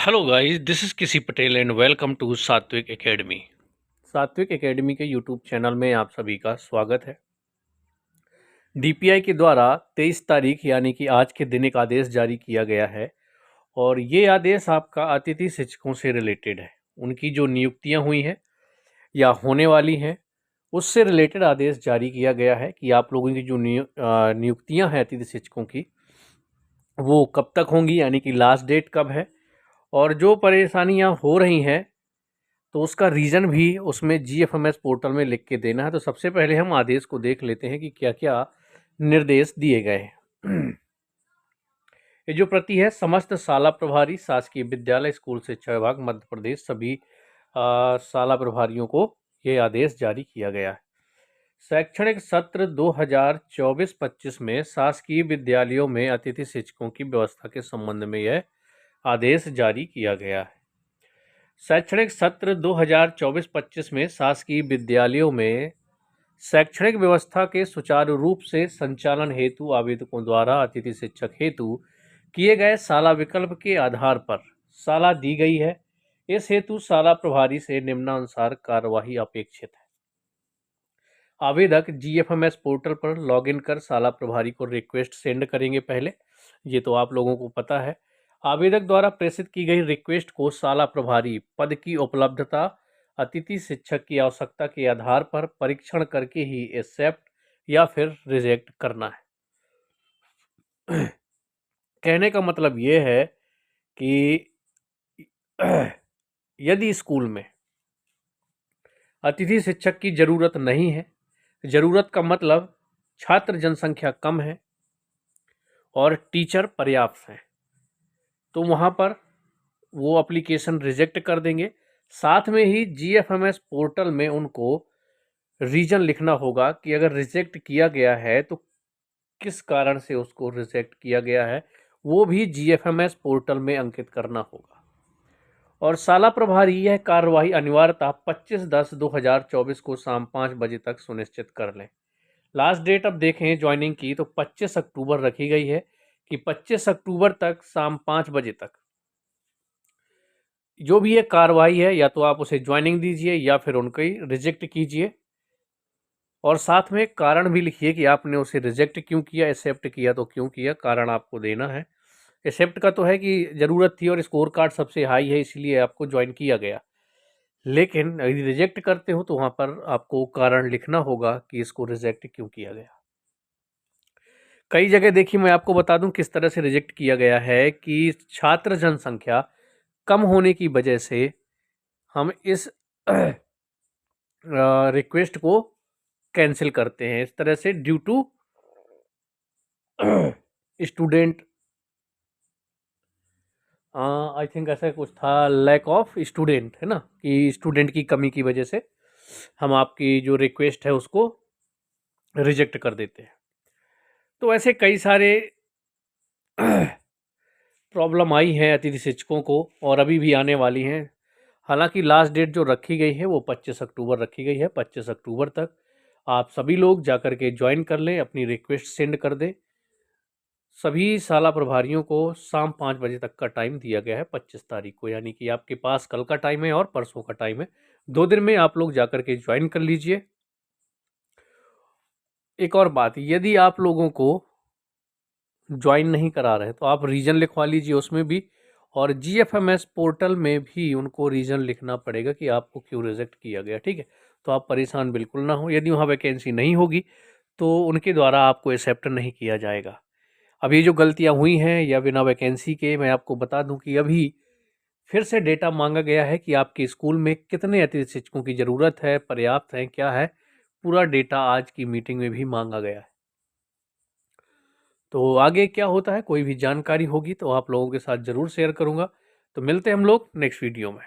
Hello guys, this is किसी Patel and welcome to सात्विक academy. सात्विक एकेडमी के यूट्यूब चैनल में आप सभी का स्वागत है। डीपीआई के द्वारा 23 तारीख यानी कि आज के दिन एक आदेश जारी किया गया है और ये आदेश आपका अतिथि शिक्षकों से रिलेटेड है। उनकी जो नियुक्तियां हुई हैं या होने वाली हैं उससे रिलेटेड आदेश जारी किया गया है कि आप लोगों की जो नियुक्तियां हैं अतिथि शिक्षकों की वो कब तक होंगी, यानी कि लास्ट डेट कब है, और जो परेशानियां हो रही हैं तो उसका रीज़न भी उसमें जीएफएमएस पोर्टल में लिख के देना है। तो सबसे पहले हम आदेश को देख लेते हैं कि क्या क्या निर्देश दिए गए हैं। ये जो प्रति है समस्त शाला प्रभारी शासकीय विद्यालय स्कूल शिक्षा विभाग मध्य प्रदेश सभी शाला प्रभारियों को ये आदेश जारी किया गया है। शैक्षणिक सत्र 2024-25 में शासकीय विद्यालयों में अतिथि शिक्षकों की व्यवस्था के संबंध में यह आदेश जारी किया गया है। शैक्षणिक सत्र 2024-25 में शासकीय विद्यालयों में शैक्षणिक व्यवस्था के सुचारू रूप से संचालन हेतु आवेदकों द्वारा अतिथि शिक्षक हेतु किए गए शाला विकल्प के आधार पर शाला दी गई है। इस हेतु शाला प्रभारी से निम्नानुसार कार्यवाही अपेक्षित है। आवेदक जीएफएमएस पोर्टल पर लॉगिन कर शाला प्रभारी को रिक्वेस्ट सेंड करेंगे। पहले ये तो आप लोगों को पता है। आवेदक द्वारा प्रेषित की गई रिक्वेस्ट को शाला प्रभारी पद की उपलब्धता, अतिथि शिक्षक की आवश्यकता के आधार पर परीक्षण करके ही एक्सेप्ट या फिर रिजेक्ट करना है। कहने का मतलब ये है कि यदि स्कूल में अतिथि शिक्षक की ज़रूरत नहीं है, ज़रूरत का मतलब छात्र जनसंख्या कम है और टीचर पर्याप्त हैं, तो वहाँ पर वो एप्लीकेशन रिजेक्ट कर देंगे। साथ में ही जीएफएमएस पोर्टल में उनको रीजन लिखना होगा कि अगर रिजेक्ट किया गया है तो किस कारण से उसको रिजेक्ट किया गया है, वो भी जीएफएमएस पोर्टल में अंकित करना होगा। और शाला प्रभारी यह कार्यवाही अनिवार्यतः 25/10/2024 को शाम 5 बजे तक सुनिश्चित कर लें। लास्ट डेट अब देखें ज्वाइनिंग की तो 25 अक्टूबर रखी गई है कि 25 अक्टूबर तक शाम 5 बजे तक जो भी ये कार्रवाई है या तो आप उसे ज्वाइनिंग दीजिए या फिर उनकी रिजेक्ट कीजिए, और साथ में कारण भी लिखिए कि आपने उसे रिजेक्ट क्यों किया, एक्सेप्ट किया तो क्यों किया, कारण आपको देना है। एक्सेप्ट का तो है कि ज़रूरत थी और स्कोर कार्ड सबसे हाई है इसलिए आपको ज्वाइन किया गया, लेकिन यदि रिजेक्ट करते हो तो वहाँ पर आपको कारण लिखना होगा कि इसको रिजेक्ट क्यों किया गया। कई जगह देखिए, मैं आपको बता दूं किस तरह से रिजेक्ट किया गया है कि छात्र जनसंख्या कम होने की वजह से हम इस रिक्वेस्ट को कैंसिल करते हैं। इस तरह से due to student, I think ऐसा कुछ था, लैक ऑफ स्टूडेंट है ना, कि स्टूडेंट की कमी की वजह से हम आपकी जो रिक्वेस्ट है उसको रिजेक्ट कर देते हैं। तो ऐसे कई सारे प्रॉब्लम आई हैं अतिथि शिक्षकों को और अभी भी आने वाली हैं। हालांकि लास्ट डेट जो रखी गई है वो 25 अक्टूबर रखी गई है। 25 अक्टूबर तक आप सभी लोग जाकर के ज्वाइन कर लें, अपनी रिक्वेस्ट सेंड कर दें। सभी शाला प्रभारियों को शाम 5 बजे तक का टाइम दिया गया है 25 तारीख को, यानी कि आपके पास कल का टाइम है और परसों का टाइम है। 2 दिन में आप लोग जाकर के ज्वाइन कर लीजिए। एक और बात, यदि आप लोगों को ज्वाइन नहीं करा रहे तो आप रीजन लिखवा लीजिए उसमें भी, और जीएफएमएस पोर्टल में भी उनको रीजन लिखना पड़ेगा कि आपको क्यों रिजेक्ट किया गया। ठीक है, तो आप परेशान बिल्कुल ना हो। यदि वहाँ वैकेंसी नहीं होगी तो उनके द्वारा आपको एक्सेप्ट नहीं किया जाएगा। अब ये जो गलतियाँ हुई हैं या बिना वैकेंसी के, मैं आपको बता दूं कि अभी फिर से डेटा मांगा गया है कि आपके स्कूल में कितने अतिथि शिक्षकों की ज़रूरत है, पर्याप्त है, क्या है। पूरा डेटा आज की मीटिंग में भी मांगा गया है। तो आगे क्या होता है, कोई भी जानकारी होगी तो आप लोगों के साथ ज़रूर शेयर करूँगा। तो मिलते हैं हम लोग नेक्स्ट वीडियो में।